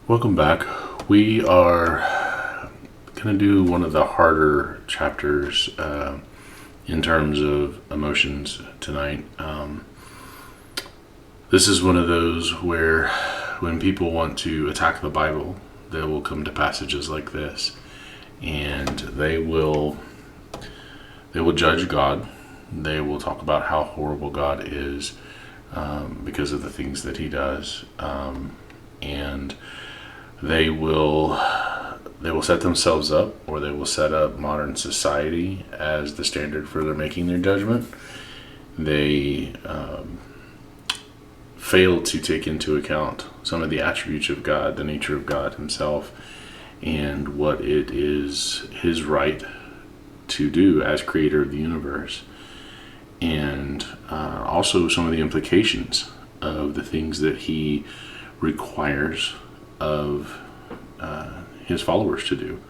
Welcome back. We are going to do one of the harder chapters in terms of emotions tonight. This is one of those where when people want to attack the Bible, they will come to passages like this, and they will judge God. They will talk about how horrible God is because of the things that He does, and they will set themselves up, or they will set up modern society as the standard for their making their judgment. They fail to take into account some of the attributes of God, the nature of God Himself, and what it is His right to do as creator of the universe, and also some of the implications of the things that He requires of His followers to do,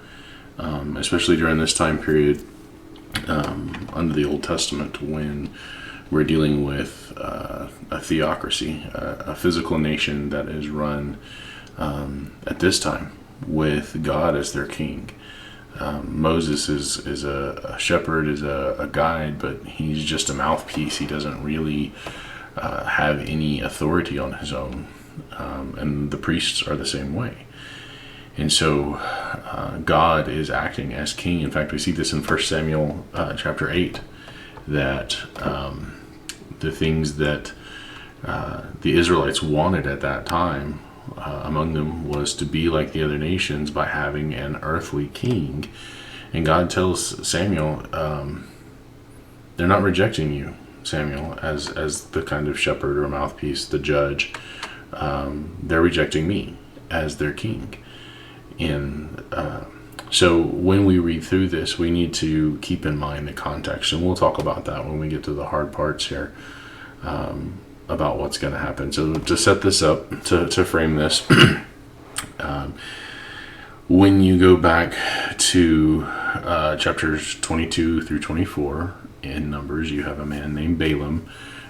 especially during this time period under the Old Testament, when we're dealing with a theocracy, a physical nation that is run at this time with God as their king. Moses is a shepherd, is a guide, but he's just a mouthpiece. He doesn't really have any authority on his own. And the priests are the same way. And so God is acting as king. In fact, we see this in 1 Samuel chapter 8, that the things that the Israelites wanted at that time, among them was to be like the other nations by having an earthly king. And God tells Samuel, they're not rejecting you, Samuel, as the kind of shepherd or mouthpiece, the judge. They're rejecting me as their king. And so when we read through this, we need to keep in mind the context, and we'll talk about that when we get to the hard parts here, about what's going to happen. So to set this up, to frame this, when you go back to chapters 22 through 24 in Numbers, you have a man named Balaam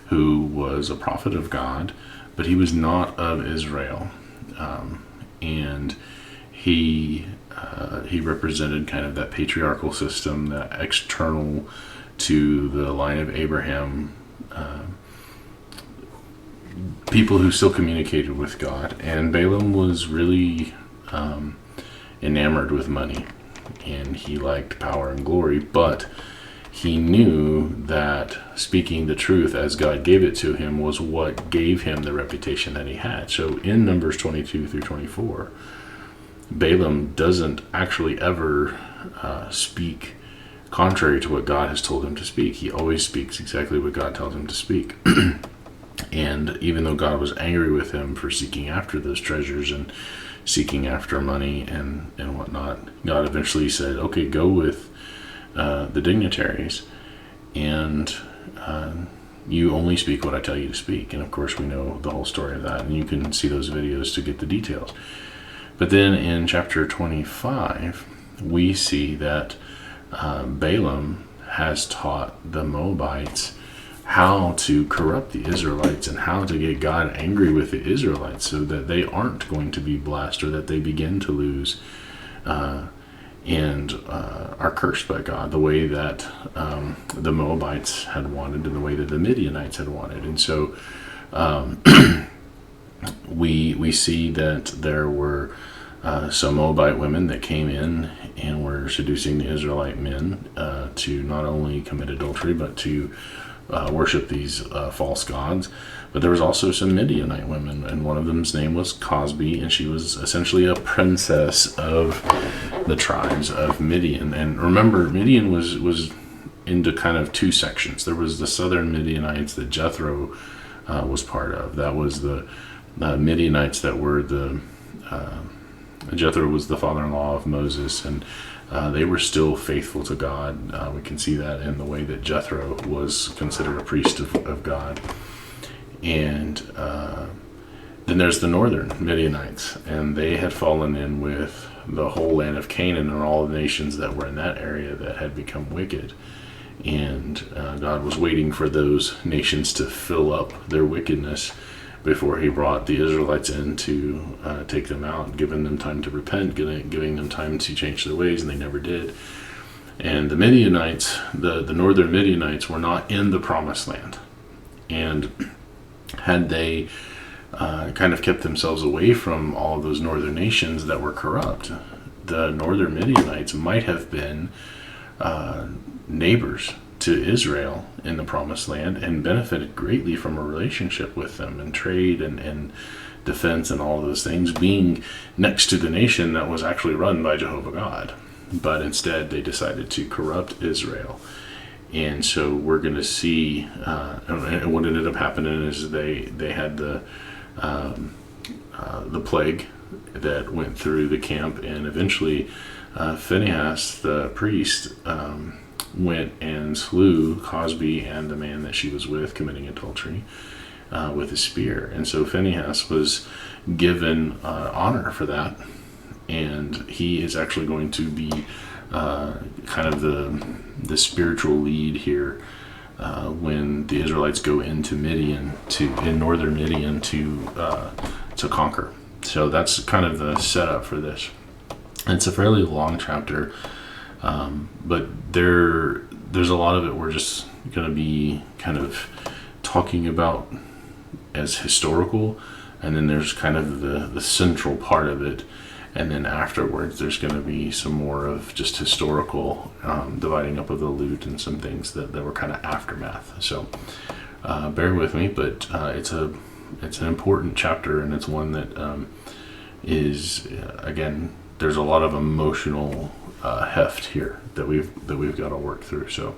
who was a prophet of God, but he was not of Israel, and he represented kind of that patriarchal system, that external to the line of Abraham, people who still communicated with God. And Balaam was really enamored with money, and he liked power and glory, but he knew that speaking the truth as God gave it to him was what gave him the reputation that he had. So in Numbers 22 through 24, Balaam doesn't actually ever speak contrary to what God has told him to speak. He always speaks exactly what God tells him to speak. And even though God was angry with him for seeking after those treasures and seeking after money and whatnot, God eventually said, okay, go with the dignitaries, and you only speak what I tell you to speak. And of course we know the whole story of that, and you can see those videos to get the details. But then in chapter 25 we see that Balaam has taught the Moabites how to corrupt the Israelites and how to get God angry with the Israelites so that they aren't going to be blessed, or that they begin to lose and are cursed by God, the way that the Moabites had wanted and the way that the Midianites had wanted. And so we see that there were some Moabite women that came in and were seducing the Israelite men to not only commit adultery, but to worship these false gods. But there was also some Midianite women, and one of them's name was Cosby, and she was essentially a princess of the tribes of Midian. And remember, Midian was into kind of two sections. There was the southern Midianites that Jethro was part of. That was the Midianites that were Jethro was the father-in-law of Moses, and they were still faithful to God. We can see that in the way that Jethro was considered a priest of God. And then there's the northern Midianites, and they had fallen in with the whole land of Canaan and all the nations that were in that area that had become wicked. And God was waiting for those nations to fill up their wickedness before he brought the Israelites in to take them out, giving them time to repent, giving them time to change their ways, and they never did. And the Midianites, the northern Midianites, were not in the promised land. And had they kind of kept themselves away from all of those northern nations that were corrupt, the northern Midianites might have been neighbors to Israel in the promised land and benefited greatly from a relationship with them and trade and defense and all of those things, being next to the nation that was actually run by Jehovah God. But instead they decided to corrupt Israel. And so we're going to see, and what ended up happening is they had the plague that went through the camp, and eventually Phinehas, the priest, went and slew Cosby and the man that she was with committing adultery with a spear. And so Phinehas was given honor for that, and he is actually going to be kind of the spiritual lead here when the Israelites go into Midian, in northern Midian, to conquer. So that's kind of the setup for this. It's a fairly long chapter, but there's a lot of it we're just going to be kind of talking about as historical, and then there's kind of the central part of it, and then afterwards there's going to be some more of just historical dividing up of the loot and some things that were kind of aftermath. So bear with me, but it's an important chapter, and it's one that is, again, there's a lot of emotional heft here that we've got to work through. So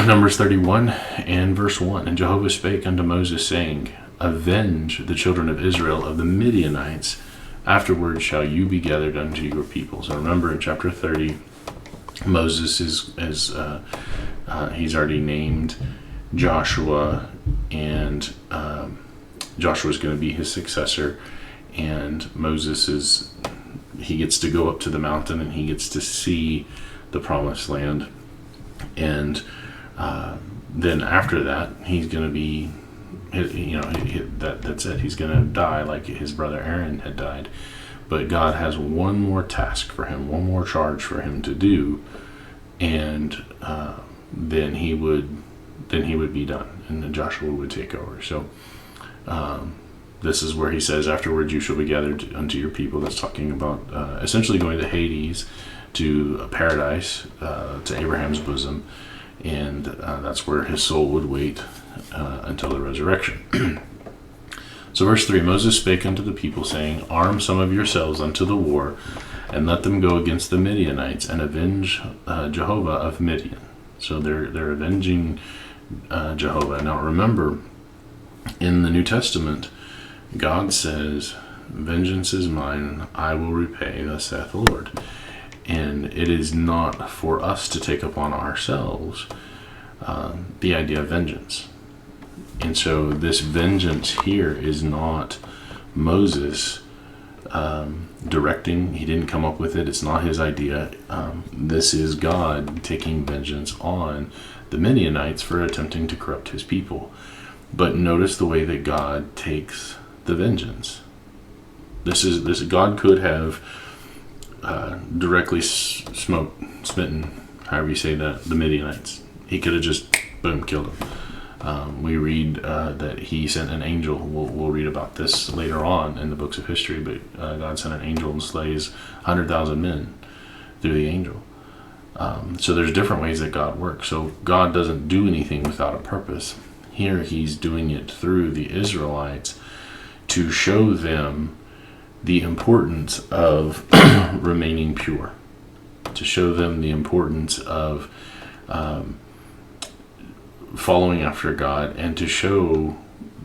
Numbers 31 and verse 1, and Jehovah spake unto Moses, saying, Avenge the children of Israel of the Midianites, afterward shall you be gathered unto your people. So remember, in chapter 30, Moses is he's already named Joshua, and Joshua's going to be his successor, and Moses he gets to go up to the mountain and he gets to see the promised land, and then after that he's going to be, that's it. He's going to die like his brother Aaron had died. But God has one more task for him, one more charge for him to do, and then he would be done, and then Joshua would take over. So this is where he says, afterwards you shall be gathered unto your people. That's talking about essentially going to Hades, to paradise, to Abraham's bosom, and that's where his soul would wait until the resurrection. So verse 3, Moses spake unto the people, saying, Arm some of yourselves unto the war, and let them go against the Midianites, and avenge Jehovah of Midian. So they're avenging Jehovah. Now remember, in the New Testament, God says, vengeance is mine, I will repay, thus saith the Lord. And it is not for us to take upon ourselves the idea of vengeance. And so this vengeance here is not Moses directing. He didn't come up with it. It's not his idea. This is God taking vengeance on the Midianites for attempting to corrupt his people. But notice the way that God takes the vengeance. This God could have directly smitten, however you say that, the Midianites. He could have just, boom, killed them. We read that he sent an angel. We'll read about this later on in the books of history, but God sent an angel and slays 100,000 men through the angel. So there's different ways that God works. So God doesn't do anything without a purpose. Here he's doing it through the Israelites to show them the importance of remaining pure, to show them the importance of following after God, and to show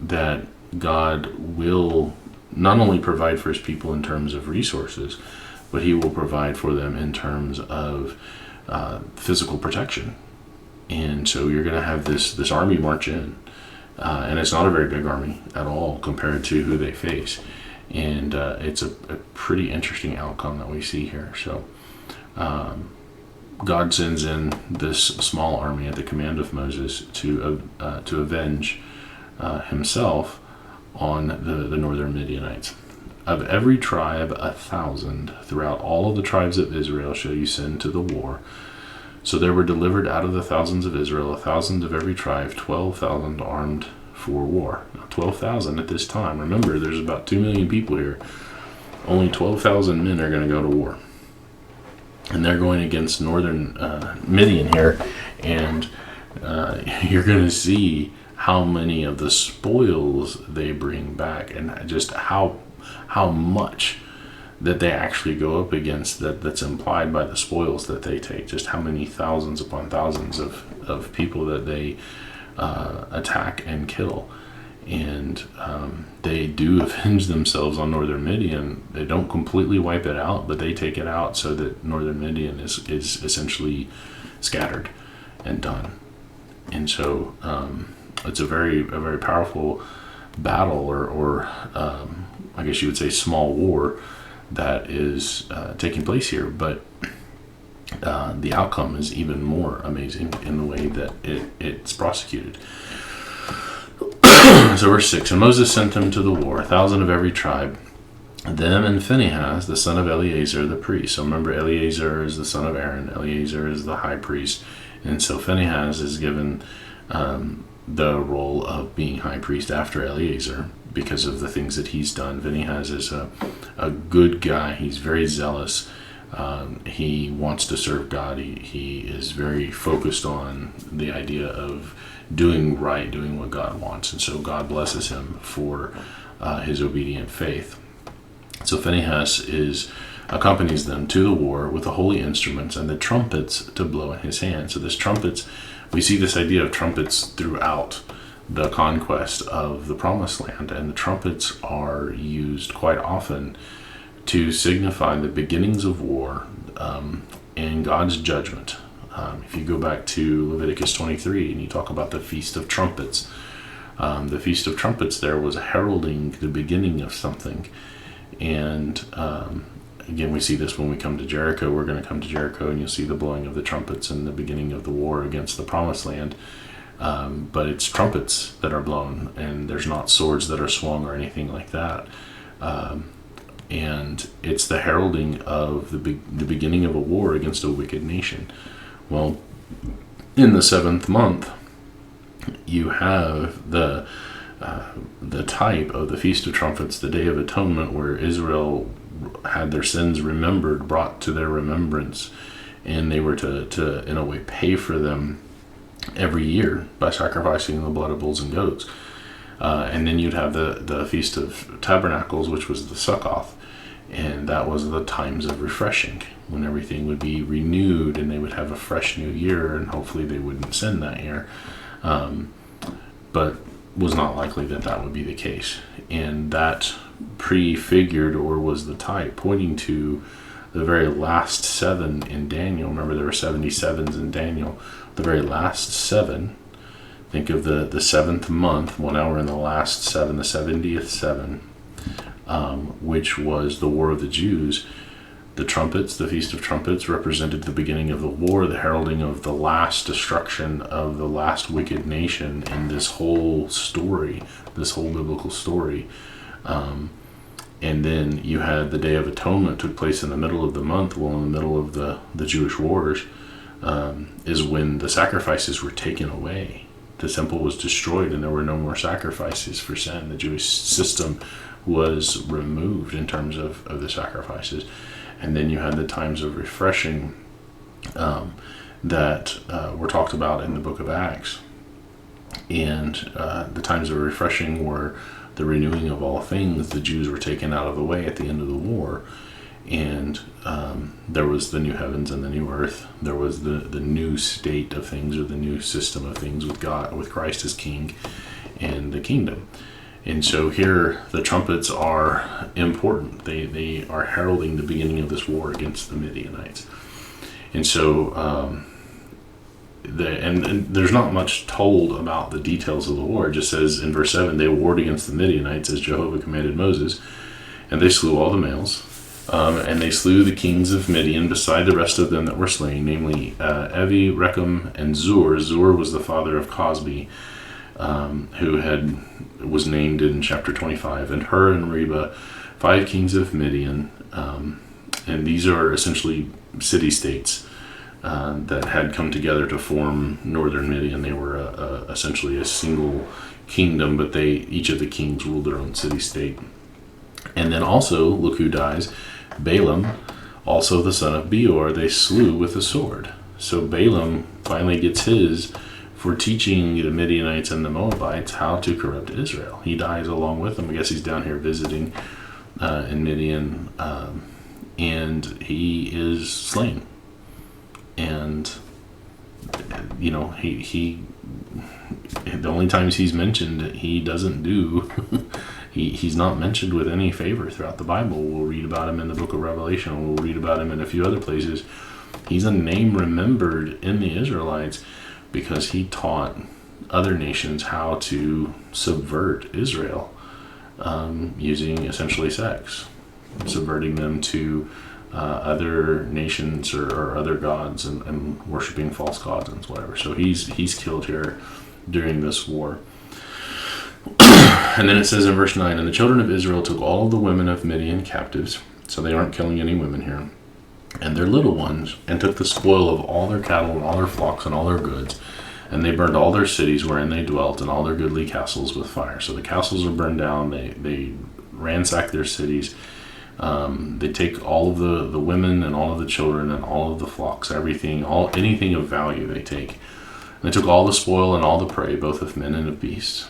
that God will not only provide for his people in terms of resources, but he will provide for them in terms of physical protection. And so you're going to have this army march in, and it's not a very big army at all compared to who they face. And it's a pretty interesting outcome that we see here. So God sends in this small army at the command of Moses to avenge himself on the northern Midianites. Of every tribe 1,000 throughout all of the tribes of Israel shall you send to the war. So there were delivered out of the thousands of Israel 1,000 of every tribe, 12,000 armed for war. Now 12,000 at this time. Remember, there's about 2 million people here. Only 12,000 men are going to go to war. And they're going against northern Midian here. And you're going to see how many of the spoils they bring back, and just how much that they actually go up against that's implied by the spoils that they take. Just how many thousands upon thousands of people that they attack and kill. And they do avenge themselves on northern Midian. They don't completely wipe it out, but they take it out so that northern Midian is essentially scattered and done. And so it's a very powerful battle, or I guess you would say small war, that is taking place here. But the outcome is even more amazing in the way that it's prosecuted. So verse 6, and Moses sent them to the war, 1,000 of every tribe, them and Phinehas, the son of Eleazar, the priest. So remember, Eleazar is the son of Aaron. Eleazar is the high priest. And so Phinehas is given the role of being high priest after Eleazar because of the things that he's done. Phinehas is a good guy. He's very zealous. He wants to serve God. He is very focused on the idea of doing right, doing what God wants. And so God blesses him for his obedient faith. So Phinehas accompanies them to the war with the holy instruments and the trumpets to blow in his hand. So this trumpets, we see this idea of trumpets throughout the conquest of the Promised Land, and the trumpets are used quite often to signify the beginnings of war and God's judgment. If you go back to Leviticus 23 and you talk about the Feast of Trumpets, the Feast of Trumpets there was heralding the beginning of something. And again, we see this when we come to Jericho. We're going to come to Jericho and you'll see the blowing of the trumpets and the beginning of the war against the Promised Land. But it's trumpets that are blown, and there's not swords that are swung or anything like that. And it's the heralding of the beginning of a war against a wicked nation. Well, in the 7th month, you have the type of the Feast of Trumpets, the Day of Atonement, where Israel had their sins remembered, brought to their remembrance, and they were to in a way pay for them every year by sacrificing the blood of bulls and goats. And then you'd have the Feast of Tabernacles, which was the Sukkoth, and that was the times of refreshing, when everything would be renewed and they would have a fresh new year, and hopefully they wouldn't sin that year. But was not likely that would be the case. And that prefigured, or was the type pointing to the very last 7 in Daniel. Remember, there were 77s in Daniel. The very last 7, think of the 7th month. Well, now we're in the last 7, the 70th 7, which was the War of the Jews. The trumpets, the Feast of Trumpets, represented the beginning of the war, the heralding of the last destruction of the last wicked nation in this whole story, this whole biblical story. And then you had the Day of Atonement, took place in the middle of the month. Well, in the middle of the Jewish wars is when the sacrifices were taken away. The temple was destroyed and there were no more sacrifices for sin. The Jewish system was removed in terms of the sacrifices. And then you had the times of refreshing that were talked about in the book of Acts. And the times of refreshing were the renewing of all things. The Jews were taken out of the way at the end of the war. And there was the new heavens and the new earth. There was the new state of things, or the new system of things with God, with Christ as King and the kingdom. And so here the trumpets are important. They are heralding the beginning of this war against the Midianites. And so and there's not much told about the details of the war. It just says in verse 7, they warred against the Midianites as Jehovah commanded Moses, and they slew all the males. And they slew the kings of Midian beside the rest of them that were slain, namely Evi, Rechem, and Zur. Zur was the father of Cosbi. who was named in chapter 25, and Hur and Reba, 5 kings of Midian, and these are essentially city-states that had come together to form northern Midian. They were essentially a single kingdom, but each of the kings ruled their own city-state. And then also, look who dies, Balaam, also the son of Beor, they slew with the sword. So Balaam finally gets his for teaching the Midianites and the Moabites how to corrupt Israel. He dies along with them. I guess he's down here visiting in Midian, and he is slain. And he the only times he's mentioned, he doesn't do he's not mentioned with any favor throughout the Bible. We'll read about him in the book of Revelation. We'll read about him in a few other places. He's a name remembered in the Israelites because he taught other nations how to subvert Israel, using essentially sex, subverting them to other nations or other gods, and worshiping false gods and whatever. So he's killed here during this war. And then it says in verse 9, and the children of Israel took all the women of Midian captives, so they aren't killing any women here, and their little ones, and took the spoil of all their cattle and all their flocks and all their goods, and they burned all their cities wherein they dwelt and all their goodly castles with fire. So the castles are burned down. They ransack their cities. They take all of the women and all of the children and all of the flocks, anything of value they take. And they took all the spoil and all the prey, both of men and of beasts.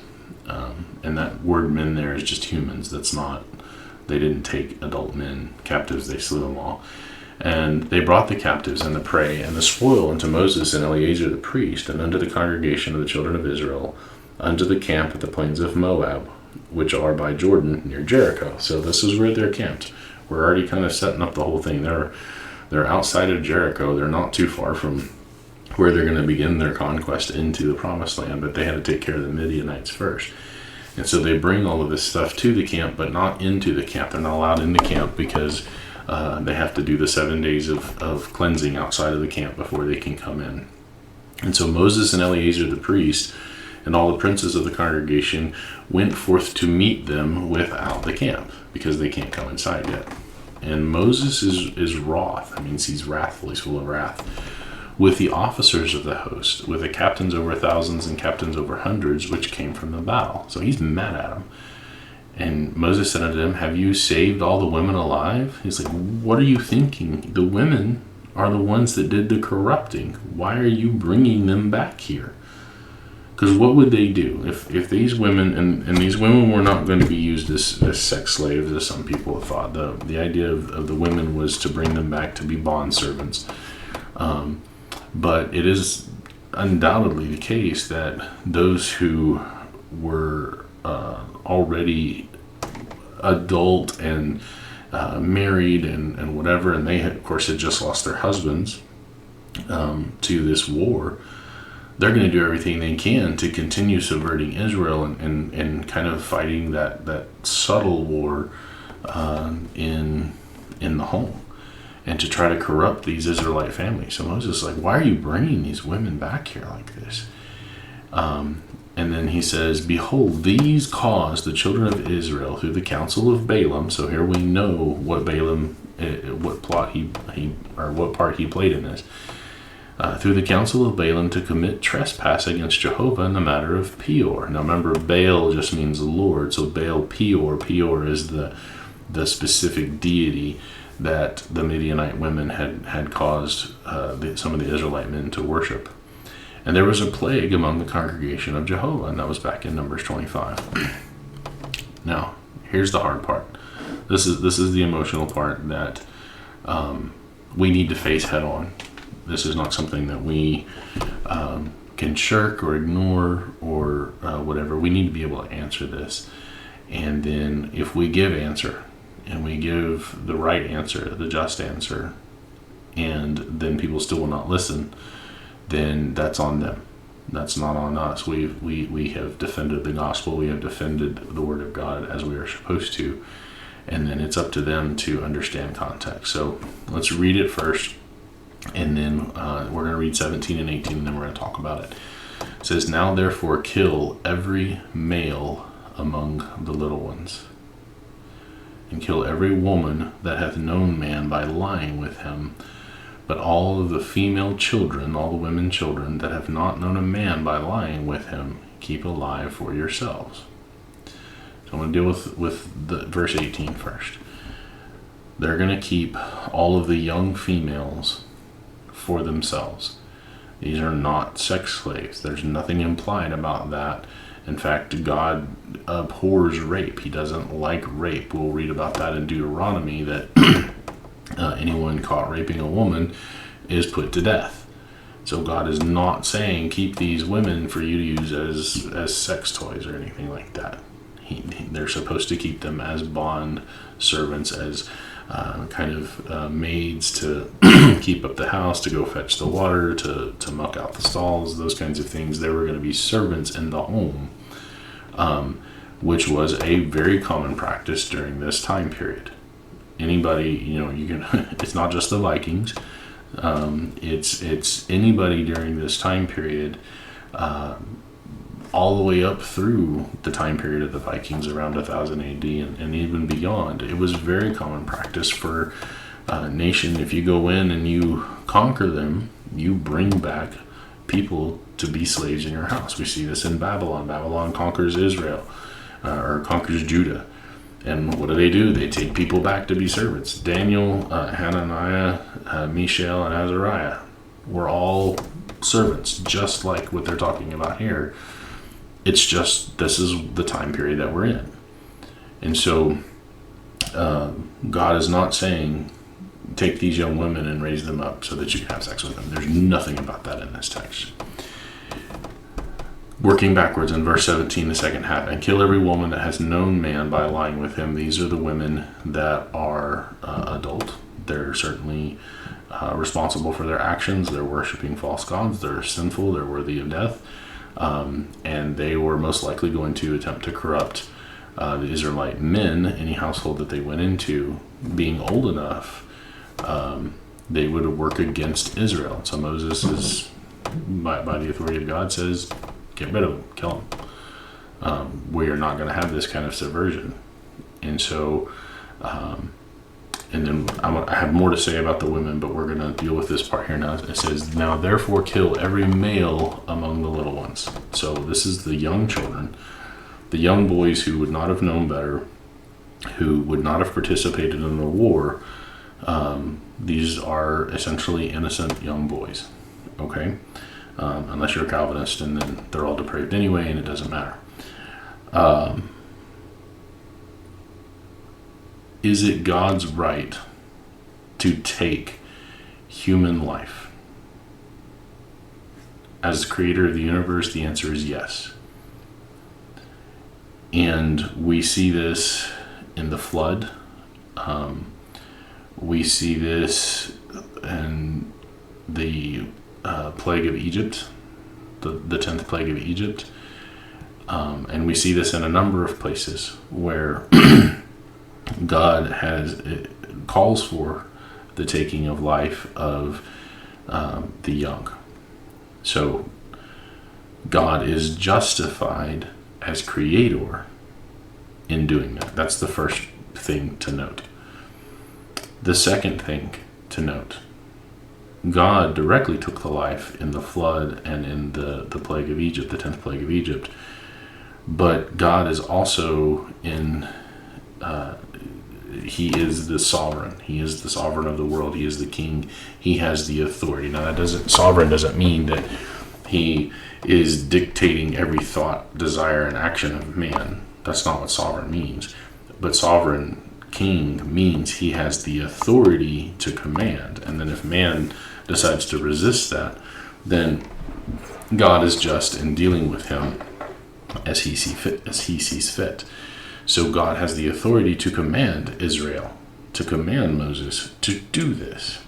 And that word men there is just humans. They didn't take adult men captives. They slew them all. And they brought the captives and the prey and the spoil unto Moses and Eleazar the priest, and unto the congregation of the children of Israel, unto the camp at the plains of Moab, which are by Jordan near Jericho. So this is where they're camped. We're already kind of setting up the whole thing. They're outside of Jericho. They're not too far from where they're going to begin their conquest into the promised land, but they had to take care of the Midianites first. And so they bring all of this stuff to the camp, but not into the camp. They're not allowed into camp because they have to do the 7 days of cleansing outside of the camp before they can come in. And so Moses and Eleazar the priest and all the princes of the congregation went forth to meet them without the camp, because they can't come inside yet. And Moses is wroth. That means he's wrathful. He's full of wrath. With the officers of the host, with the captains over thousands and captains over hundreds, which came from the battle. So he's mad at them. And Moses said unto them, have you saved all the women alive? He's like, what are you thinking? The women are the ones that did the corrupting. Why are you bringing them back here? Because what would they do if these women, and these women were not going to be used as sex slaves, as some people have thought. The idea of the women was to bring them back to be bond servants. But it is undoubtedly the case that those who were already adult and married and whatever, and they had, of course, had just lost their husbands to this war, they're going to do everything they can to continue subverting Israel and kind of fighting that subtle war in the home, and to try to corrupt these Israelite families. So Moses is like, why are you bringing these women back here like this? And then he says, behold, these caused the children of Israel through the counsel of Balaam. So here we know what Balaam, what part he played in this. Through the counsel of Balaam to commit trespass against Jehovah in the matter of Peor. Now remember, Baal just means Lord. So Baal Peor. Peor is the specific deity that the Midianite women had caused some of the Israelite men to worship. And there was a plague among the congregation of Jehovah, and that was back in Numbers 25. Now, here's the hard part. This is the emotional part that we need to face head on. This is not something that we can shirk or ignore or whatever. We need to be able to answer this. And then if we give answer, and we give the right answer, the just answer, and then people still will not listen, then that's on them. That's not on us. We have defended the gospel. We have defended the word of God as we are supposed to. And then it's up to them to understand context. So let's read it first. And then we're going to read 17 and 18, and then we're going to talk about it. It says, "Now therefore kill every male among the little ones, and kill every woman that hath known man by lying with him. But all of the female children, all the women children that have not known a man by lying with him, keep alive for yourselves." So I'm going to deal with the verse 18 first. They're going to keep all of the young females for themselves. These are not sex slaves. There's nothing implied about that. In fact, God abhors rape. He doesn't like rape. We'll read about that in Deuteronomy, that anyone caught raping a woman is put to death. So God is not saying keep these women for you to use as sex toys or anything like that. They're supposed to keep them as bond servants, as maids to keep up the house, to go fetch the water, to muck out the stalls, those kinds of things. They were going to be servants in the home, which was a very common practice during this time period. Anybody, you can. It's not just the Vikings. It's anybody during this time period, all the way up through the time period of the Vikings around 1000 AD and even beyond. It was very common practice for a nation. If you go in and you conquer them, you bring back people to be slaves in your house. We see this in Babylon. Babylon conquers Israel, or conquers Judah. And what do? They take people back to be servants. Daniel, Hananiah, Mishael, and Azariah were all servants, just like what they're talking about here. It's just, this is the time period that we're in. And so God is not saying take these young women and raise them up so that you can have sex with them. There's nothing about that in this text. Working backwards in verse 17, the second half, "And kill every woman that has known man by lying with him." These are the women that are adult. They're certainly responsible for their actions. They're worshiping false gods. They're sinful. They're worthy of death. And they were most likely going to attempt to corrupt the Israelite men, any household that they went into. Being old enough, they would work against Israel. So Moses is, by the authority of God, says, get rid of them, kill them. We are not going to have this kind of subversion. And so, and then I have more to say about the women, but we're going to deal with this part here now. It says, "Now therefore kill every male among the little ones." So this is the young children, the young boys who would not have known better, who would not have participated in the war. These are essentially innocent young boys, okay? Unless you're a Calvinist, and then they're all depraved anyway, and it doesn't matter. Is it God's right to take human life? As creator of the universe, the answer is yes. And we see this in the flood. We see this in the plague of Egypt, the 10th plague of Egypt. And we see this in a number of places where God calls for the taking of life of the young. So God is justified as creator in doing that. That's the first thing to note. The second thing to note, God directly took the life in the flood and in the plague of Egypt, the 10th plague of Egypt. But God is also He is the sovereign. He is the sovereign of the world. He is the king. He has the authority. Now, sovereign doesn't mean that he is dictating every thought, desire, and action of man. That's not what sovereign means. But sovereign king means he has the authority to command. And then if man decides to resist that, then God is just in dealing with him as he sees fit. So God has the authority to command Israel, to command Moses to do this.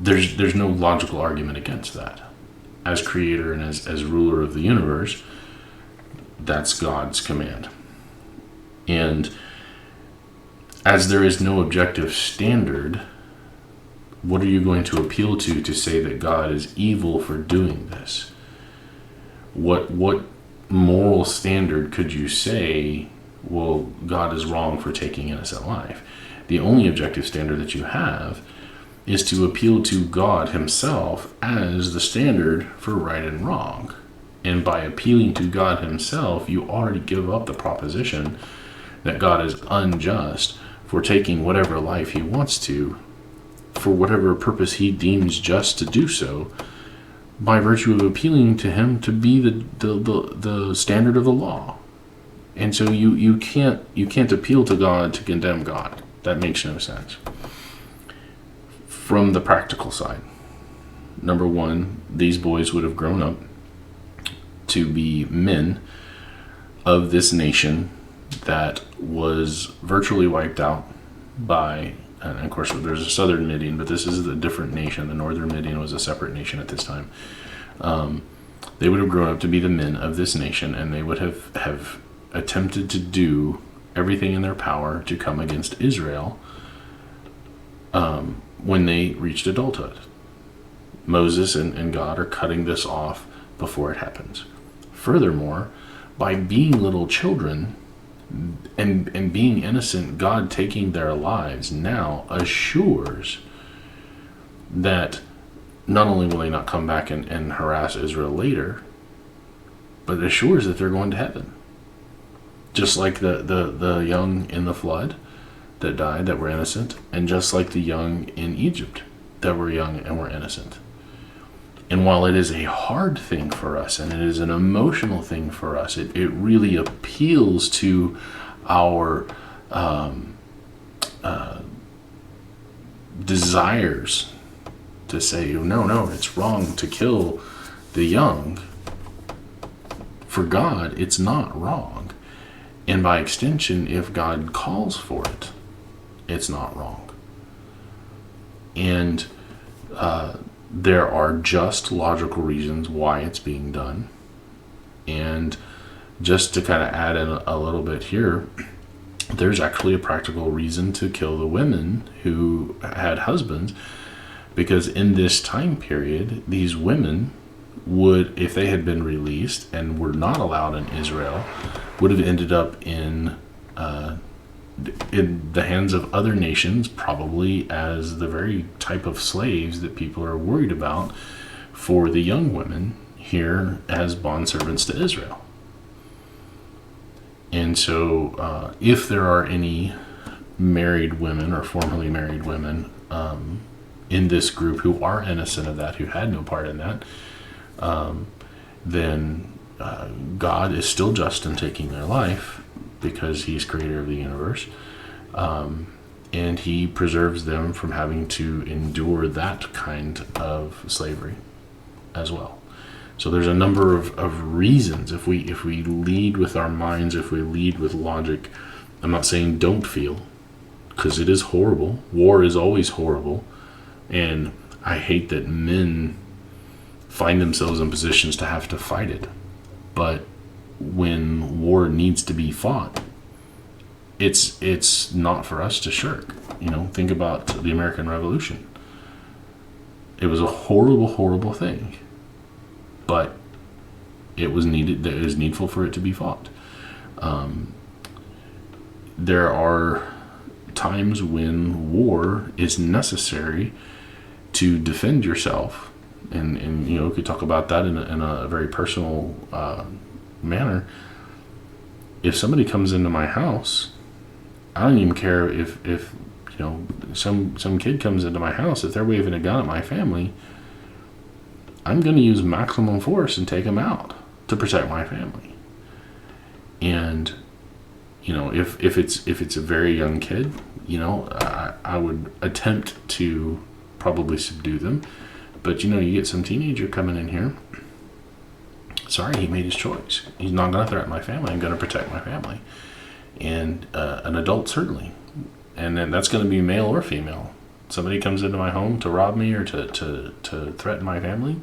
There's no logical argument against that. As creator and as ruler of the universe, that's God's command. And as there is no objective standard What are you going to appeal to say that God is evil for doing this? What moral standard could you say, well, God is wrong for taking innocent life? The only objective standard that you have is to appeal to God himself as the standard for right and wrong. And by appealing to God himself, you already give up the proposition that God is unjust for taking whatever life he wants to, for whatever purpose he deems just to do so, by virtue of appealing to him to be the standard of the law. And so you can't appeal to God to condemn God. That makes no sense. From the practical side, number one, these boys would have grown up to be men of this nation that was virtually wiped out by, and of course there's a southern Midian, but this is a different nation. The northern Midian was a separate nation at this time. They would have grown up to be the men of this nation, and they would have attempted to do everything in their power to come against Israel when they reached adulthood. Moses and God are cutting this off before it happens. Furthermore, by being little children and being innocent, God taking their lives now assures that not only will they not come back and harass Israel later, but it assures that they're going to heaven. Just like the young in the flood that died, that were innocent, and just like the young in Egypt that were young and were innocent. And while it is a hard thing for us, and it is an emotional thing for us, it really appeals to our desires to say, no, it's wrong to kill the young. For God, it's not wrong. And by extension, if God calls for it, it's not wrong. And there are just logical reasons why it's being done. And just to kind of add in a little bit here, there's actually a practical reason to kill the women who had husbands, because in this time period, these women would, if they had been released and were not allowed in Israel, would have ended up in the hands of other nations, probably as the very type of slaves that people are worried about for the young women here as bondservants to Israel. And so if there are any married women or formerly married women in this group who are innocent of that, who had no part in that, then God is still just in taking their life, because he's creator of the universe, and he preserves them from having to endure that kind of slavery as well. So there's a number of reasons. If we lead with our minds, if we lead with logic, I'm not saying don't feel, because it is horrible. War is always horrible, and I hate that men find themselves in positions to have to fight it. But when war needs to be fought, it's not for us to shirk. Think about the American Revolution. It was a horrible, horrible thing, but it was needed. It is needful for it to be fought. There are times when war is necessary to defend yourself. And we could talk about that in a very personal manner. If somebody comes into my house, I don't even care if some kid comes into my house. If they're waving a gun at my family, I'm going to use maximum force and take them out to protect my family. And if it's a very young kid, I would attempt to probably subdue them. But you get some teenager coming in here. Sorry, he made his choice. He's not going to threaten my family. I'm going to protect my family. And an adult, certainly. And then that's going to be male or female. Somebody comes into my home to rob me or to threaten my family,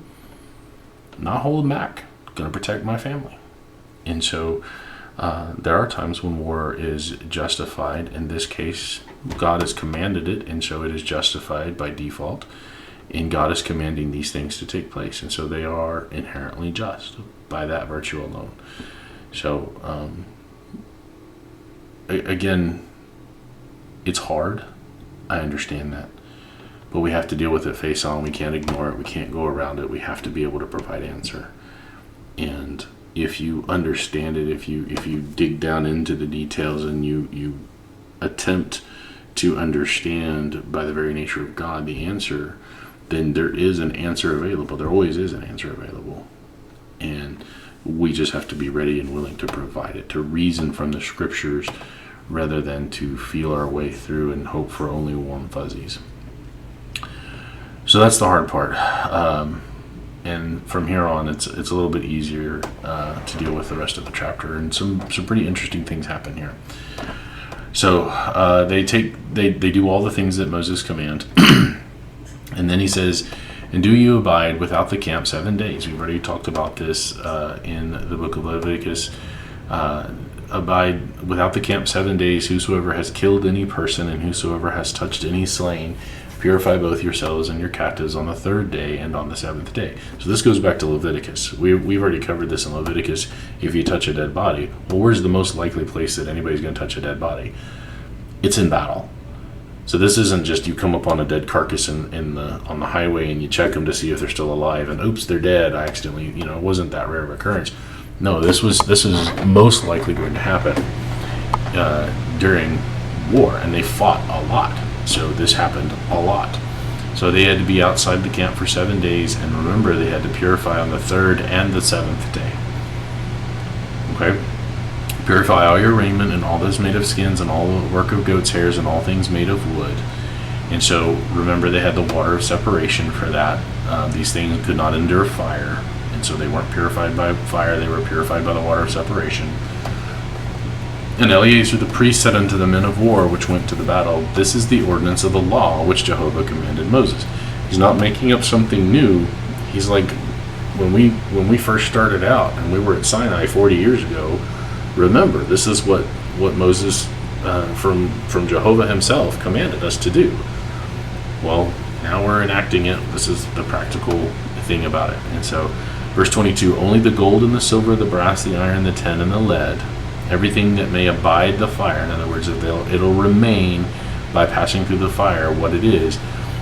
I'm not holding back. I'm going to protect my family. And so There are times when war is justified. In this case, God has commanded it, and so it is justified by default. And God is commanding these things to take place, and so they are inherently just by that virtue alone. So, again, it's hard. I understand that. But we have to deal with it face on. We can't ignore it. We can't go around it. We have to be able to provide answer. And if you understand it, if you dig down into the details and you attempt to understand by the very nature of God the answer, then there is an answer available. There always is an answer available. And we just have to be ready and willing to provide it, to reason from the scriptures rather than to feel our way through and hope for only warm fuzzies. So that's the hard part. And from here on, it's a little bit easier to deal with the rest of the chapter. And some pretty interesting things happen here. So they do all the things that Moses command. And then he says, and do you abide without the camp 7 days? We've already talked about this in the book of Leviticus. Abide without the camp 7 days. Whosoever has killed any person and whosoever has touched any slain, purify both yourselves and your captives on the 3rd day and on the 7th day. So this goes back to Leviticus. We've already covered this in Leviticus. If you touch a dead body, well, where's the most likely place that anybody's going to touch a dead body? It's in battle. So this isn't just you come upon a dead carcass on the highway and you check them to see if they're still alive and oops, they're dead. I accidentally, it wasn't that rare of an occurrence. No, this is most likely going to happen during war, and they fought a lot. So this happened a lot. So they had to be outside the camp for 7 days, and remember they had to purify on the 3rd and the 7th day. Okay? Purify all your raiment and all that is made of skins and all the work of goat's hairs and all things made of wood. And so remember they had the water of separation for that. These things could not endure fire, and so they weren't purified by fire, they were purified by the water of separation. And Eleazar the priest said unto the men of war which went to the battle, this is the ordinance of the law which Jehovah commanded Moses. He's not making up something new. He's like, when we first started out and we were at Sinai 40 years ago, remember, this is what Moses from Jehovah himself commanded us to do. Well, now we're enacting it. This is the practical thing about it. And so, verse 22, only the gold and the silver, the brass, the iron, the tin, and the lead, everything that may abide the fire, in other words, if it'll remain by passing through the fire what it is,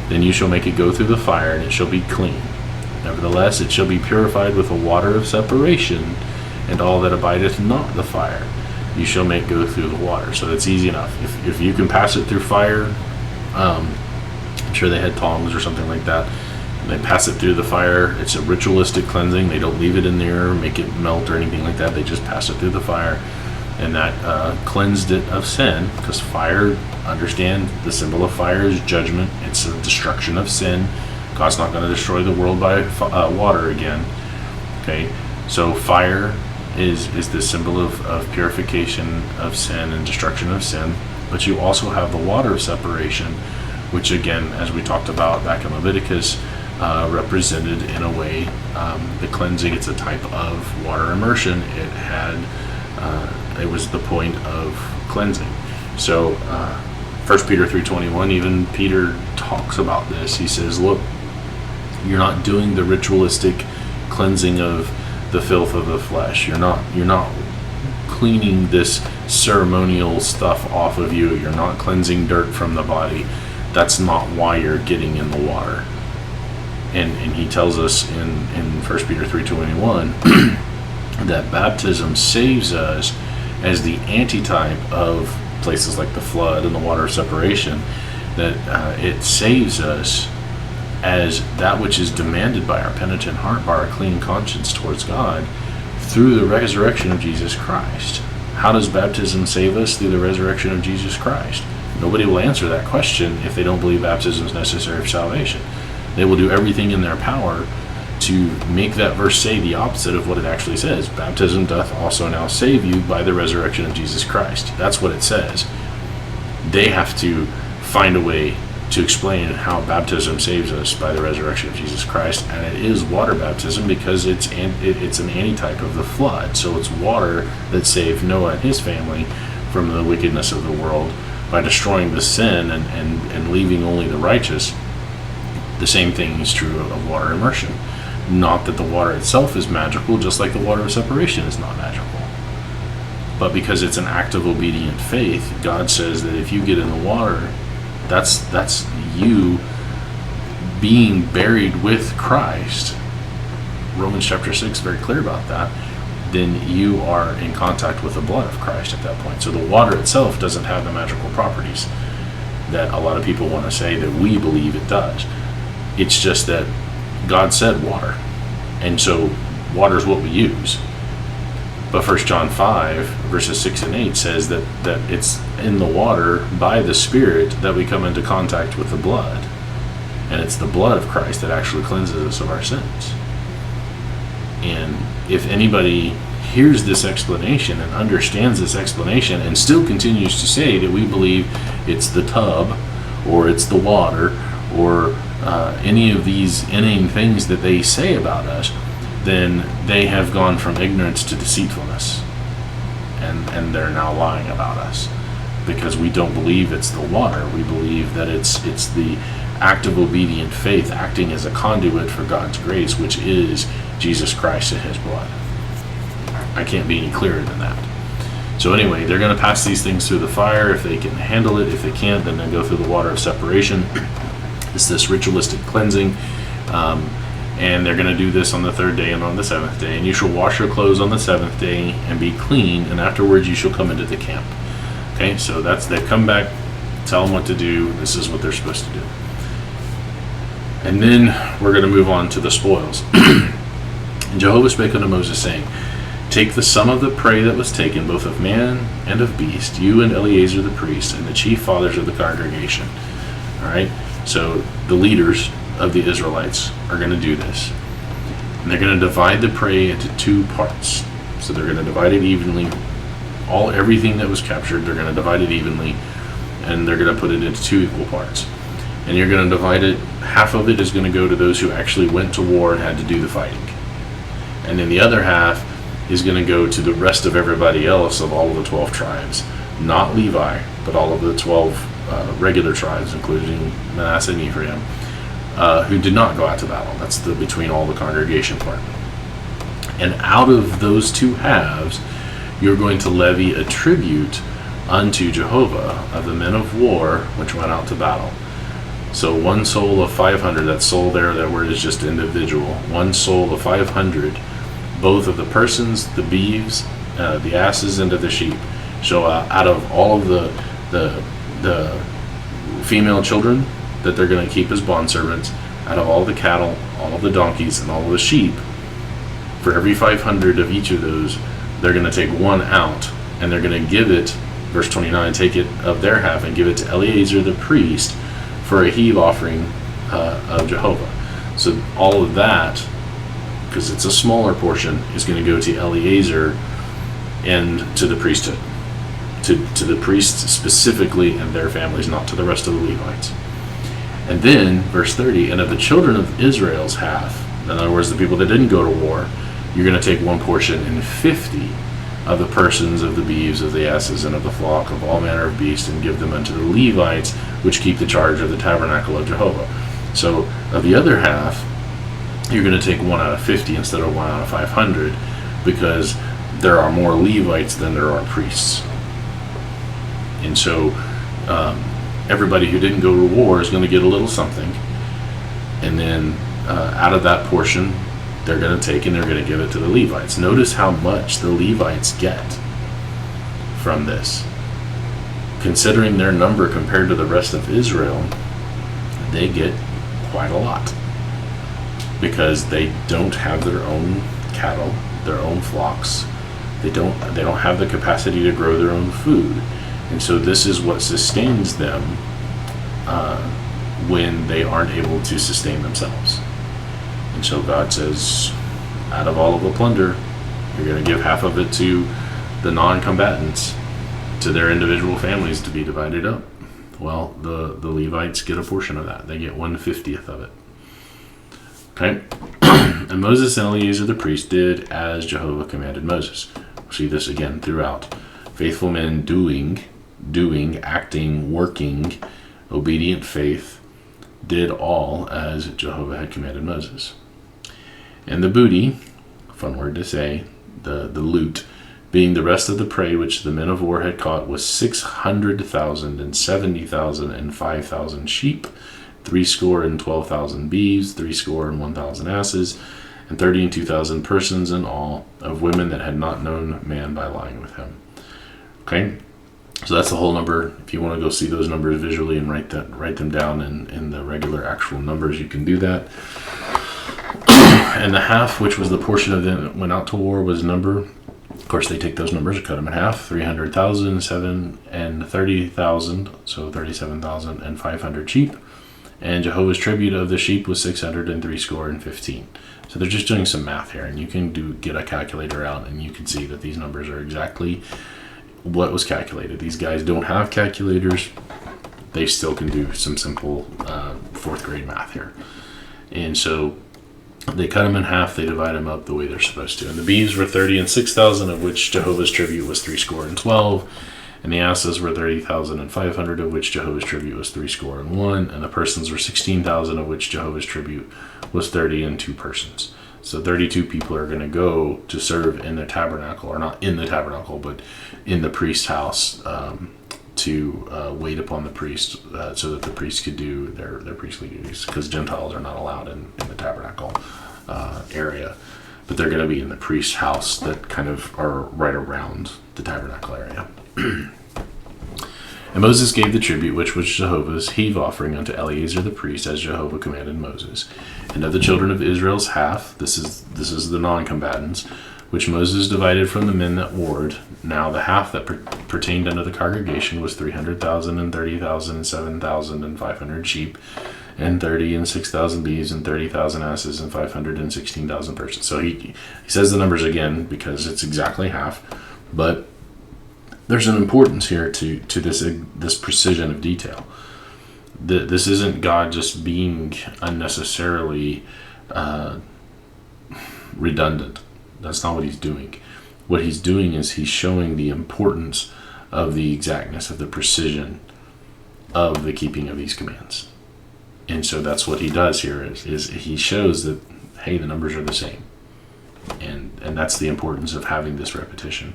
then you shall make it go through the fire, and it shall be clean. Nevertheless, it shall be purified with the water of separation, and all that abideth not the fire, you shall make go through the water. So that's easy enough. If you can pass it through fire, I'm sure they had tongs or something like that. They pass it through the fire. It's a ritualistic cleansing. They don't leave it in there, make it melt or anything like that. They just pass it through the fire. And that cleansed it of sin, because fire, understand, the symbol of fire is judgment. It's a destruction of sin. God's not going to destroy the world by water again. Okay, so fire is the symbol of purification of sin and destruction of sin. But you also have the water of separation, which again, as we talked about back in Leviticus, represented in a way the cleansing. It's a type of water immersion. It was the point of cleansing. So 1 Peter 3:21, even Peter talks about this. He says, look, you're not doing the ritualistic cleansing of the filth of the flesh. You're not cleaning this ceremonial stuff off of you. You're not cleansing dirt from the body. That's not why you're getting in the water. And he tells us in 1 Peter 3:21 that baptism saves us as the antitype of places like the flood and the water of separation, that it saves us as that which is demanded by our penitent heart, by our clean conscience towards God, through the resurrection of Jesus Christ. How does baptism save us? Through the resurrection of Jesus Christ. Nobody will answer that question if they don't believe baptism is necessary for salvation. They will do everything in their power to make that verse say the opposite of what it actually says. Baptism doth also now save you by the resurrection of Jesus Christ. That's what it says. They have to find a way to explain how baptism saves us by the resurrection of Jesus Christ, and it is water baptism because it's an antitype of the flood. So it's water that saved Noah and his family from the wickedness of the world by destroying the sin and leaving only the righteous. The same thing is true of water immersion. Not that the water itself is magical, just like the water of separation is not magical. But because it's an act of obedient faith, God says that if you get in the water, that's you being buried with Christ. Romans chapter 6 is very clear about that. Then you are in contact with the blood of Christ at that point. So the water itself doesn't have the magical properties that a lot of people want to say that we believe it does. It's just that God said water, and so water is what we use. But 1 John 5 verses 6 and 8 says that it's in the water by the Spirit that we come into contact with the blood, and it's the blood of Christ that actually cleanses us of our sins. And if anybody hears this explanation and understands this explanation and still continues to say that we believe it's the tub or it's the water or any of these inane things that they say about us, then they have gone from ignorance to deceitfulness, and they're now lying about us, because we don't believe it's the water. We believe that it's the act of obedient faith acting as a conduit for God's grace, which is Jesus Christ and his blood. I can't be any clearer than that. So anyway, they're going to pass these things through the fire if they can handle it. If they can't, then they go through the water of separation. It's this ritualistic cleansing. And they're going to do this on the third day and on the seventh day. And you shall wash your clothes on the seventh day and be clean, and afterwards you shall come into the camp. Okay, so they come back, tell them what to do. This is what they're supposed to do. And then we're going to move on to the spoils. And Jehovah spake unto Moses, saying, Take the sum of the prey that was taken, both of man and of beast, you and Eleazar the priest, and the chief fathers of the congregation. All right, so the leaders of the Israelites are going to do this, and they're going to divide the prey into two parts. So they're going to divide it evenly. Everything that was captured, they're going to divide it evenly, and they're going to put it into two equal parts. And you're going to divide it. Half of it is going to go to those who actually went to war and had to do the fighting, and then the other half is going to go to the rest of everybody else of all of the 12 tribes, not Levi, but all of the 12 regular tribes, including Manasseh and Ephraim, who did not go out to battle. That's the between all the congregation part. And out of those two halves, you're going to levy a tribute unto Jehovah of the men of war which went out to battle. So one soul of 500, that soul there, that word is just individual. One soul of 500, both of the persons, the beeves, the asses, and of the sheep. So out of all of the female children that they're going to keep as bondservants, out of all the cattle, all of the donkeys, and all of the sheep, for every 500 of each of those, they're going to take one out, and they're going to give it, verse 29, take it of their half and give it to Eleazar the priest for a heave offering of Jehovah. So all of that, because it's a smaller portion, is going to go to Eleazar and to the priesthood, to the priests specifically and their families, not to the rest of the Levites. And then, verse 30, and of the children of Israel's half, in other words, the people that didn't go to war, you're going to take one portion in 50 of the persons, of the beeves, of the asses, and of the flock, of all manner of beasts, and give them unto the Levites, which keep the charge of the tabernacle of Jehovah. So, of the other half, you're going to take 1 out of 50 instead of 1 out of 500, because there are more Levites than there are priests. And so, everybody who didn't go to war is going to get a little something, and then out of that portion they're going to take and they're going to give it to the Levites. Notice how much the Levites get from this. Considering their number compared to the rest of Israel, they get quite a lot, because they don't have their own cattle, their own flocks. They don't have the capacity to grow their own food. And so this is what sustains them when they aren't able to sustain themselves. And so God says, out of all of the plunder, you're going to give half of it to the non-combatants, to their individual families to be divided up. Well, the Levites get a portion of that. They get 1/50th of it. Okay? And Moses and Eleazar the priest did as Jehovah commanded Moses. We'll see this again throughout. Faithful men doing, acting, working, obedient faith, did all as Jehovah had commanded Moses. And the booty, fun word to say, the loot, being the rest of the prey which the men of war had caught, was 600,000 and 70,000 and 5,000 sheep, 62,000 beeves, 1,000 asses, and 32,000 persons in all, of women that had not known man by lying with him. Okay, so that's the whole number. If you want to go see those numbers visually and write them down in the regular actual numbers, you can do that. And the half, which was the portion of them that went out to war, was number. Of course, they take those numbers and cut them in half: 300,000, 7 and 30,000, so 37,500 sheep. And Jehovah's tribute of the sheep was 615. So they're just doing some math here, and you can get a calculator out, and you can see that these numbers are exactly what was calculated. These guys don't have calculators. They still can do some simple fourth grade math here. And so they cut them in half. They divide them up the way they're supposed to. And the beeves were 30 and 6,000, of which Jehovah's tribute was 312. And the asses were 30,500, of which Jehovah's tribute was 301. And the persons were 16,000, of which Jehovah's tribute was 30 and 2 persons. So 32 people are going to go to serve in the tabernacle, or not in the tabernacle, but in the priest's house, to wait upon the priest, so that the priests could do their priestly duties, because Gentiles are not allowed in the tabernacle area. But they're going to be in the priest's house that kind of are right around the tabernacle area. And Moses gave the tribute, which was Jehovah's heave offering, unto Eleazar the priest, as Jehovah commanded Moses. And of the children of Israel's half, this is the non-combatants, which Moses divided from the men that warred. Now the half that pertained unto the congregation was 300,000 and 30,000 and 7,000 and 500 sheep, and 30 and 6,000 beeves, and 30,000 asses, and 516,000 persons. So he says the numbers again because it's exactly half, but there's an importance here to this precision of detail. This isn't God just being unnecessarily redundant. That's not what he's doing. What he's doing is he's showing the importance of the exactness, of the precision of the keeping of these commands. And so that's what he does here is he shows that, hey, the numbers are the same. And that's the importance of having this repetition.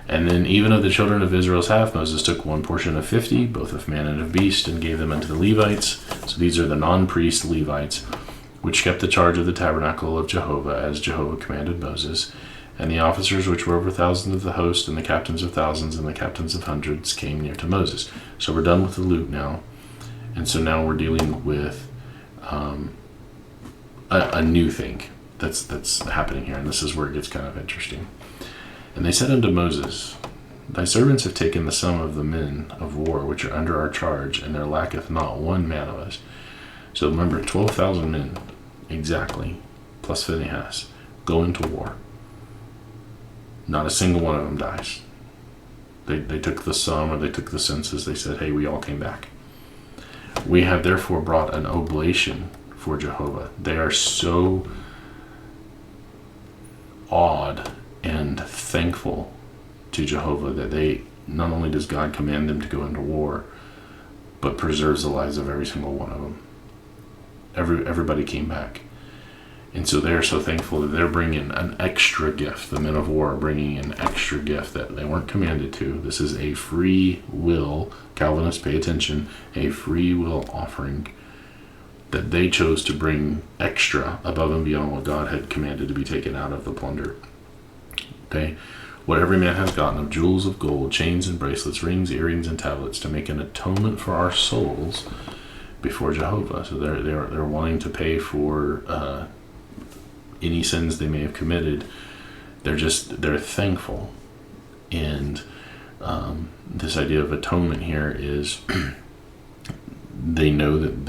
And then even of the children of Israel's half, Moses took one portion of 50, both of man and of beast, and gave them unto the Levites. So these are the non-priest Levites, which kept the charge of the tabernacle of Jehovah, as Jehovah commanded Moses. And the officers which were over thousands of the host, and the captains of thousands, and the captains of hundreds, came near to Moses. So we're done with the loot now. And so now we're dealing with a new thing that's happening here. And this is where it gets kind of interesting. And they said unto Moses, Thy servants have taken the sum of the men of war which are under our charge, and there lacketh not one man of us. So remember, 12,000 men, exactly, plus Phinehas, go into war. Not a single one of them dies. They took the sum, or they took the census. They said, hey, we all came back. We have therefore brought an oblation for Jehovah. They are so awed and thankful to Jehovah that they, not only does God command them to go into war, but preserves the lives of every single one of them. Everybody came back. And so they're so thankful that they're bringing an extra gift. The men of war are bringing an extra gift that they weren't commanded to. This is a free will, Calvinists pay attention, a free will offering that they chose to bring extra above and beyond what God had commanded to be taken out of the plunder. Okay, what every man has gotten of jewels of gold, chains and bracelets, rings, earrings, and tablets, to make an atonement for our souls before Jehovah. So they're wanting to pay for any sins they may have committed. They're thankful, and this idea of atonement here is they know that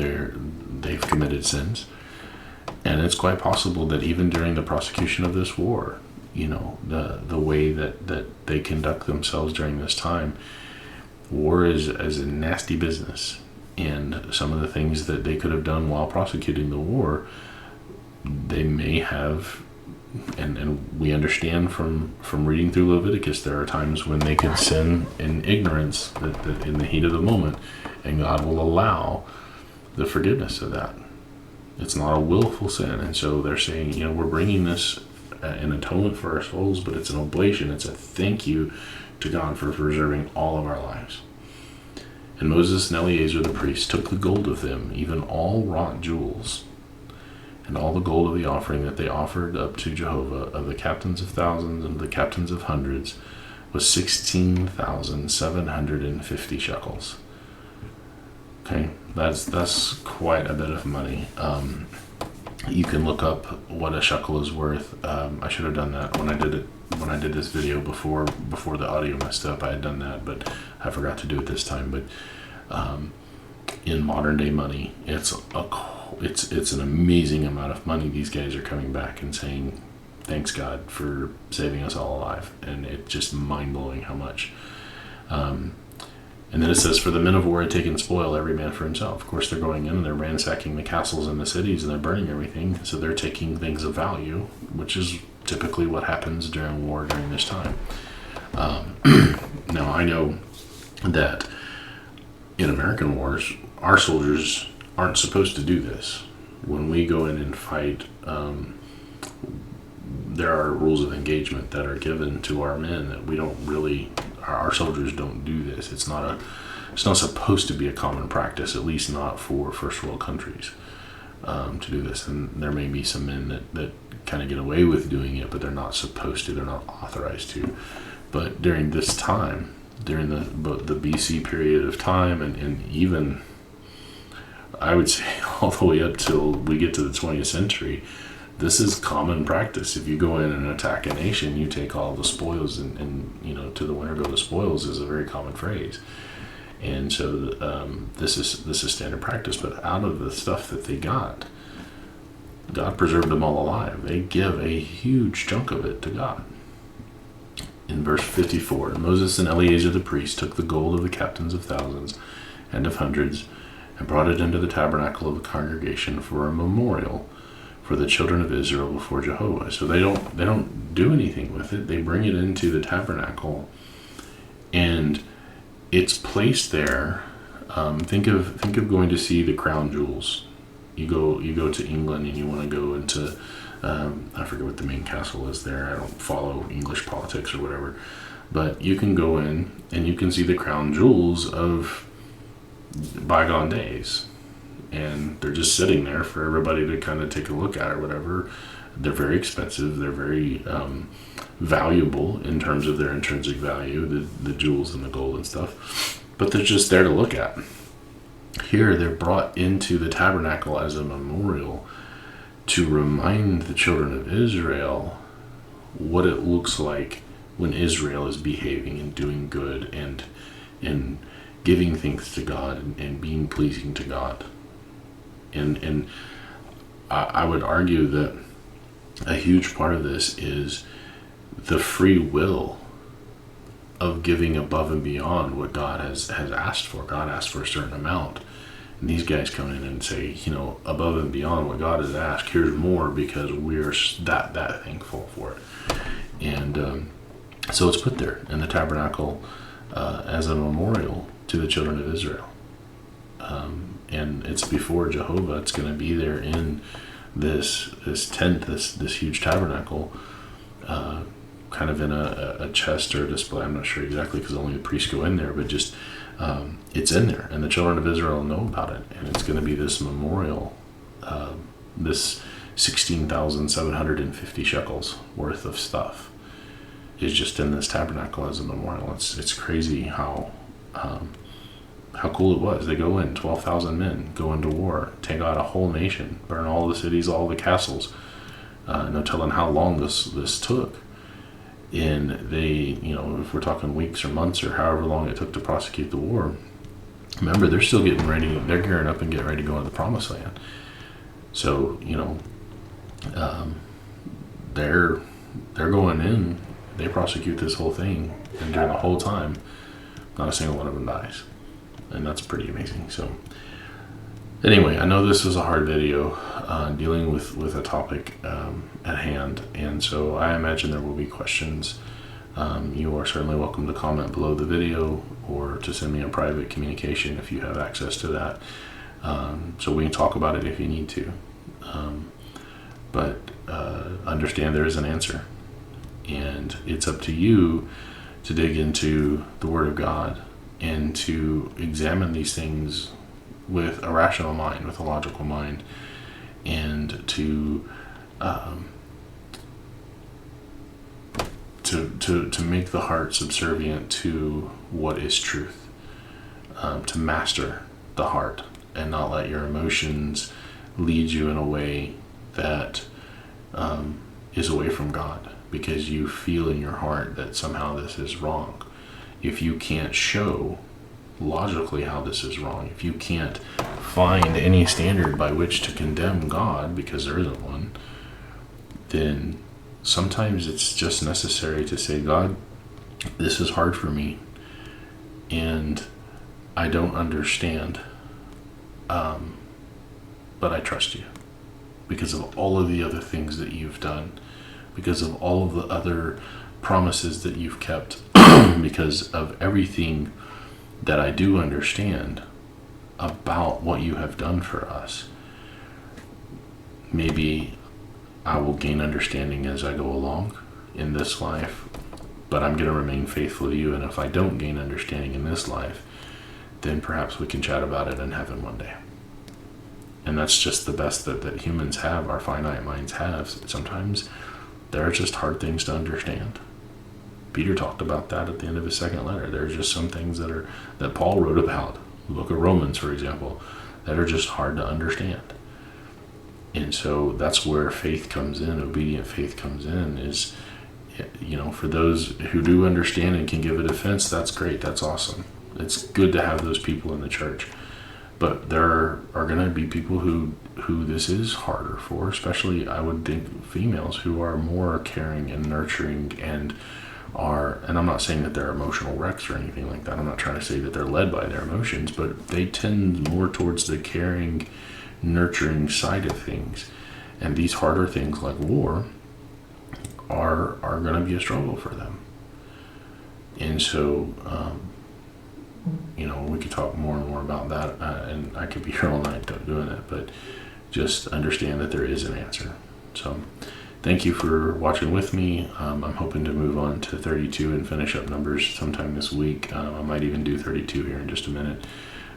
they've committed sins, and it's quite possible that even during the prosecution of this war, the way that they conduct themselves during this time, War is a nasty business, and some of the things that they could have done while prosecuting the war, they may have, and we understand from reading through Leviticus, there are times when they could sin in ignorance, that in the heat of the moment, and God will allow the forgiveness of that. It's not a willful sin. And so they're saying, we're bringing this an atonement for our souls, but it's an oblation. It's a thank you to God for preserving all of our lives. And Moses and Eleazar the priest took the gold of them, even all wrought jewels, and all the gold of the offering that they offered up to Jehovah, of the captains of thousands and the captains of hundreds, was 16,750 shekels. Okay, that's quite a bit of money. You can look up what a shekel is worth. I should have done that when I did this video before the audio messed up. I had done that, but I forgot to do it this time. But in modern day money, it's an amazing amount of money. These guys are coming back and saying, "Thanks God for saving us all alive," and it's just mind blowing how much. And then it says, "For the men of war had taken spoil, every man for himself." Of course, they're going in and they're ransacking the castles and the cities and they're burning everything. So they're taking things of value, which is typically what happens during war during this time. Now, I know that in American wars, our soldiers aren't supposed to do this. When we go in and fight, there are rules of engagement that are given to our men that we don't really. Our soldiers don't do this. It's not supposed to be a common practice, at least not for first world countries, to do this. And there may be some men that kind of get away with doing it, but they're not supposed to. They're not authorized to. But during this time, during the BC period of time, and even I would say all the way up till we get to the 20th century, this is common practice. If you go in and attack a nation, you take all the spoils, and to the winner go the spoils is a very common phrase. And so this is standard practice. But out of the stuff that they got, God preserved them all alive. They give a huge chunk of it to God. In verse 54, Moses and Eleazar the priest took the gold of the captains of thousands and of hundreds and brought it into the tabernacle of the congregation for a memorial for the children of Israel before Jehovah. So they don't do anything with it. They bring it into the tabernacle, and it's placed there. Think of going to see the crown jewels. You go to England and you want to go into I forget what the main castle is there. I don't follow English politics or whatever, but you can go in and you can see the crown jewels of bygone days. And they're just sitting there for everybody to kind of take a look at or whatever. They're very expensive. They're very valuable in terms of their intrinsic value, the jewels and the gold and stuff. But they're just there to look at. Here, they're brought into the tabernacle as a memorial to remind the children of Israel what it looks like when Israel is behaving and doing good and giving things to God and being pleasing to God. And I would argue that a huge part of this is the free will of giving above and beyond what God has asked for. God asked for a certain amount. And these guys come in and say, above and beyond what God has asked, here's more, because we're that thankful for it. And so it's put there in the tabernacle as a memorial to the children of Israel. And it's before Jehovah. It's going to be there in this tent, this huge tabernacle, kind of in a chest or a display. I'm not sure exactly because only the priests go in there, but just it's in there, and the children of Israel know about it. And it's going to be this memorial, this 16,750 shekels worth of stuff is just in this tabernacle as a memorial. It's crazy how cool it was. They go in, 12,000 men go into war, take out a whole nation, burn all the cities, all the castles. No telling how long this took. And they, if we're talking weeks or months or however long it took to prosecute the war, remember, they're still getting ready. They're gearing up and getting ready to go into the promised land. So, they're going in. They prosecute this whole thing, and during the whole time, Not a single one of them dies. And that's pretty amazing. So anyway, I know this is a hard video dealing with a topic at hand, and so I imagine there will be questions. You are certainly welcome to comment below the video or to send me a private communication if you have access to that, so we can talk about it if you need to. But understand there is an answer, and it's up to you to dig into the Word of God and to examine these things with a rational mind, with a logical mind, and to make the heart subservient to what is truth, to master the heart and not let your emotions lead you in a way that is away from God, because you feel in your heart that somehow this is wrong. If you can't show logically how this is wrong, if you can't find any standard by which to condemn God, because there isn't one, then sometimes it's just necessary to say, God, this is hard for me, and I don't understand, but I trust you because of all of the other things that you've done, because of all of the other promises that you've kept, because of everything that I do understand about what you have done for us. Maybe I will gain understanding as I go along in this life, but I'm going to remain faithful to you. And if I don't gain understanding in this life, then perhaps we can chat about it in heaven one day. And that's just the best that humans have, our finite minds have. Sometimes there are just hard things to understand. Peter talked about that at the end of his second letter. There are just some things that Paul wrote about, the book of Romans, for example, that are just hard to understand. And so that's where faith comes in, obedient faith comes in, is, for those who do understand and can give a defense, that's great, that's awesome. It's good to have those people in the church. But there are going to be people who this is harder for, especially, I would think, females who are more caring and nurturing and I'm not saying that they're emotional wrecks or anything like that. I'm not trying to say that they're led by their emotions, but they tend more towards the caring, nurturing side of things. And these harder things like war are going to be a struggle for them. And so, we could talk more and more about that, and I could be here all night doing it, but just understand that there is an answer. So thank you for watching with me. I'm hoping to move on to 32 and finish up Numbers sometime this week. I might even do 32 here in just a minute,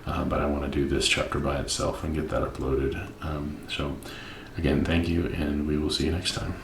but I want to do this chapter by itself and get that uploaded. So again, thank you, and we will see you next time.